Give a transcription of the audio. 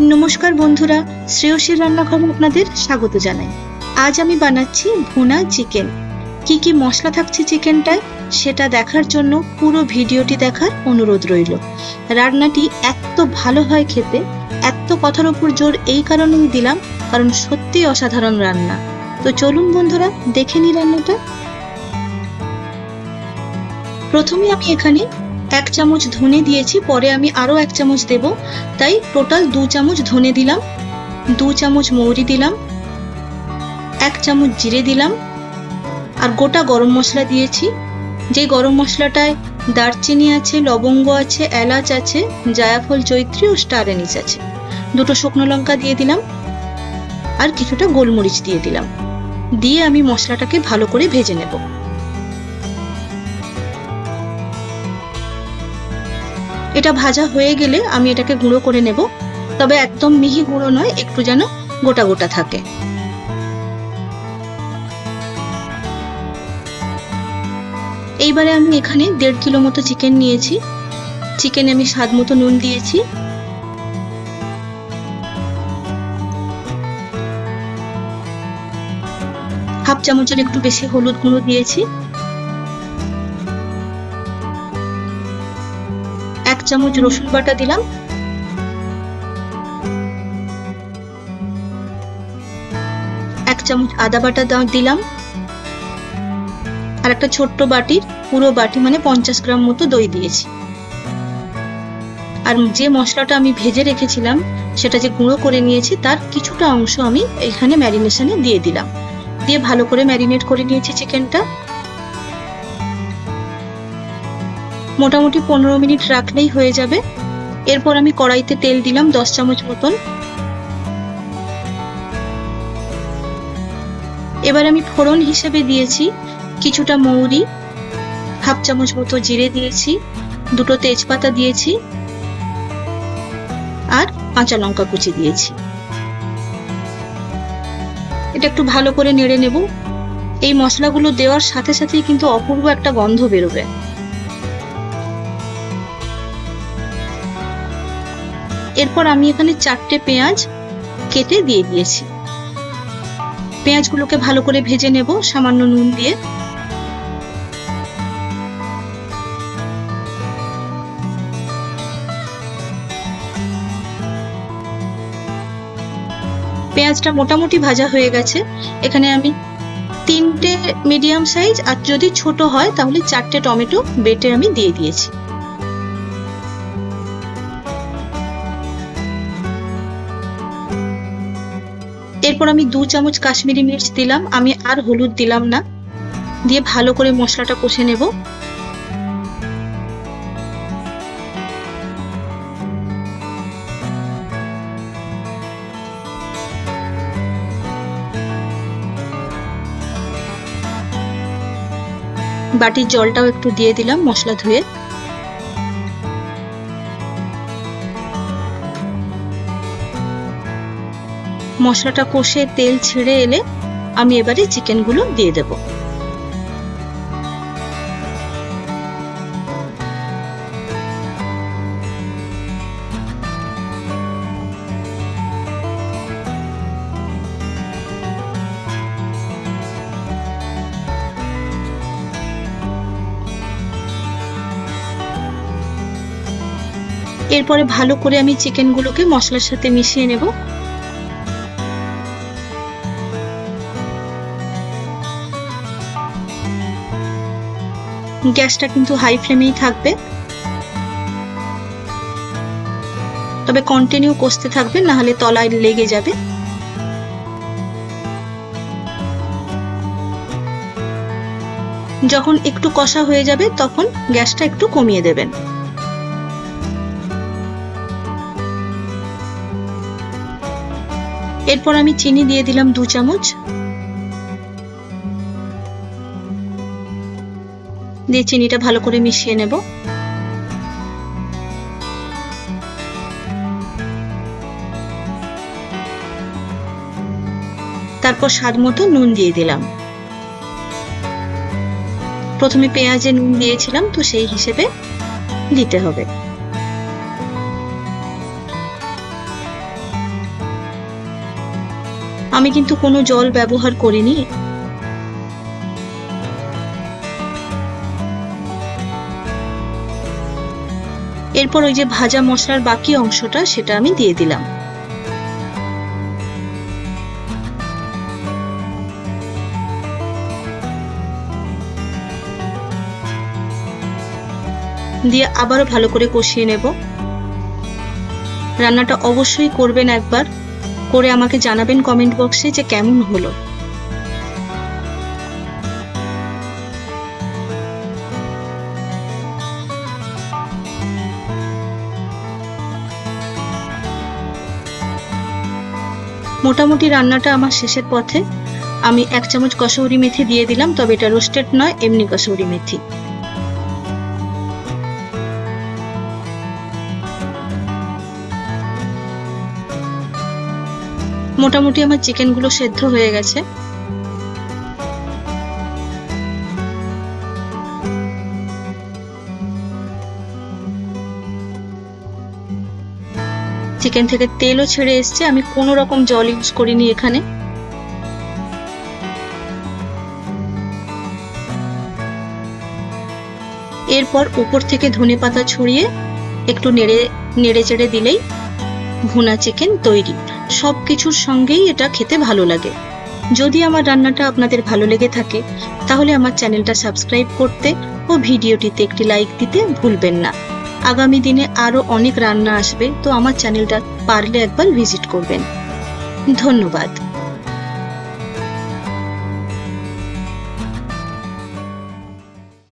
নমস্কার বন্ধুরা, শ্রেয়সীর রান্নাঘরে আপনাদের স্বাগত জানাই। আজ আমি বানাচ্ছি ভুনা চিকেন। কি কি মশলা থাকছে চিকেনটায় সেটা দেখার জন্য পুরো ভিডিওটি দেখার অনুরোধ রইল। রান্নাটি এত ভালো হয় খেতে, এত কথার উপর জোর এই কারণেই দিলাম কারণ সত্যিই অসাধারণ রান্না। তো চলুন বন্ধুরা দেখে নিই রান্নাটা। প্রথমে আমি এখানে 1 চামচ ধনে দিয়েছি, পরে আমি আরো 1 চামচ দেব, তাই টোটাল 2 চামচ ধনে দিলাম, 2 চামচ মৌরি দিলাম, 1 চামচ জিরে দিলাম আর গোটা গরম মশলা দিয়েছি। যে গরম মশলাটায় দারচিনি আছে, লবঙ্গ আছে, এলাচ আছে, জায়ফল, জয়িত্রী ও স্টার এনিস আছে। 2টো শুকনো লঙ্কা দিয়ে দিলাম আর কিছুটা গোলমরিচ দিয়ে দিলাম। দিয়ে আমি মশলাটাকে ভালো করে ভেজে নেব। এটা ভাজা হয়ে গেলে আমি এটাকে গুঁড়ো করে নেব, তবে একদম মিহি গুঁড়ো নয়, একটু যেন গোটা গোটা থাকে। এইবারে আমি এখানে 1.5 কিলো মতো চিকেন নিয়েছি। চিকেনে আমি স্বাদ মতো নুন দিয়েছি, হাফ চামচের একটু বেশি হলুদ গুঁড়ো দিয়েছি, 1 চামচ রসুন বাটা দিলাম, 1 চামচ আদা বাটা দিলাম আর একটা ছোট্ট বাটির পুরো বাটি মানে 50 গ্রাম মতো দই দিয়েছি। আর যে মশলাটা আমি ভেজে রেখেছিলাম সেটা যে গুঁড়ো করে নিয়েছি তার কিছুটা অংশ আমি এখানে ম্যারিনেশনে দিয়ে দিলাম। দিয়ে ভালো করে ম্যারিনেট করে নিয়েছি চিকেনটা। মোটামুটি 15 মিনিট রাখলেই হয়ে যাবে। এরপর আমি কড়াইতে তেল দিলাম 10 চামচ মতন। এবার আমি ফোড়ন হিসেবে দিয়েছি কিছুটা মৌরি, হাফ চামচ মতো জিরে দিয়েছি, 2টো তেজপাতা দিয়েছি আর কাঁচা লঙ্কা কুচি দিয়েছি। এটা একটু ভালো করে নেড়ে নেব। এই মশলাগুলো দেওয়ার সাথে সাথেই কিন্তু অপূর্ব একটা গন্ধ বেরোবে। এরপর আমি এখানে 4টে পেঁয়াজ কেটে দিয়ে দিয়েছি। পেঁয়াজগুলোকে ভালো করে ভেজে নেব সামান্য নুন দিয়ে। পেঁয়াজটা মোটামুটি ভাজা হয়ে গেছে। এখানে আমি 3টে মিডিয়াম সাইজ আর যদি ছোট হয় তাহলে 4টে টমেটো বেটে আমি দিয়ে দিয়েছি। এরপর আমি 2 চামচ কাশ্মীরি মির্চ দিলাম, আমি আর হলুদ দিলাম না। দিয়ে ভালো করে মশলাটা কষে নেব। বাটির জলটাও একটু দিয়ে দিলাম মশলা ধুয়ে। মশলাটা কষে তেল ছেড়ে এলে আমি এবারে চিকেনগুলো দিয়ে দেব। এরপরে ভালো করে আমি চিকেনগুলোকে মশলার সাথে মিশিয়ে নেব। গ্যাসটা কিন্তু হাই ফ্লেমেই থাকবে, তবে কন্টিনিউ কষতে থাকবে, না হলে তলায় লেগে যাবে। যখন একটু কষা হয়ে যাবে তখন গ্যাসটা একটু কমিয়ে দেবেন। এরপর আমি চিনি দিয়ে দিলাম 2 চামচ। দিয়ে চিনিটা ভালো করে মিশিয়ে নেব। তারপর স্বাদ মতো নুন দিয়ে দিলাম। প্রথমে পেঁয়াজে নুন দিয়েছিলাম তো সেই হিসেবে দিতে হবে। আমি কিন্তু কোনো জল ব্যবহার করিনি। এরপর ওই যে ভাজা মশলার বাকি অংশটা সেটা আমি দিয়ে দিলাম। দিয়ে আবারও ভালো করে কষিয়ে নেব। রান্নাটা অবশ্যই করবেন, একবার করে আমাকে জানাবেন কমেন্ট বক্সে যে কেমন হলো। মোটামুটি রান্নাটা আমার শেষের পথে। আমি 1 চামচ কসুরি মেথি দিয়ে দিলাম, তবে এটা রোস্টেড নয়, এমনি কসুরি মেথি। মোটামুটি আমার চিকেনগুলো সেদ্ধ হয়ে গেছে। চিকেন থেকে তেলও ছেড়ে এসছে, আমি কোনো রকম জল ইউজ করিনি এখানে। এরপর উপর থেকে ধনেপাতা ছড়িয়ে একটু নেড়ে চেড়ে দিলেই ভুনা চিকেন তৈরি। সবকিছুর সঙ্গেই এটা খেতে ভালো লাগে। যদি আমার রান্নাটা আপনাদের ভালো লেগে থাকে তাহলে আমার চ্যানেলটা সাবস্ক্রাইব করতে ও ভিডিওটিতে একটি লাইক দিতে ভুলবেন না। আগামী দিনে আরো অনেক রান্না আসবে, তো আমার চ্যানেলটা পারলে একবার ভিজিট করবেন। ধন্যবাদ।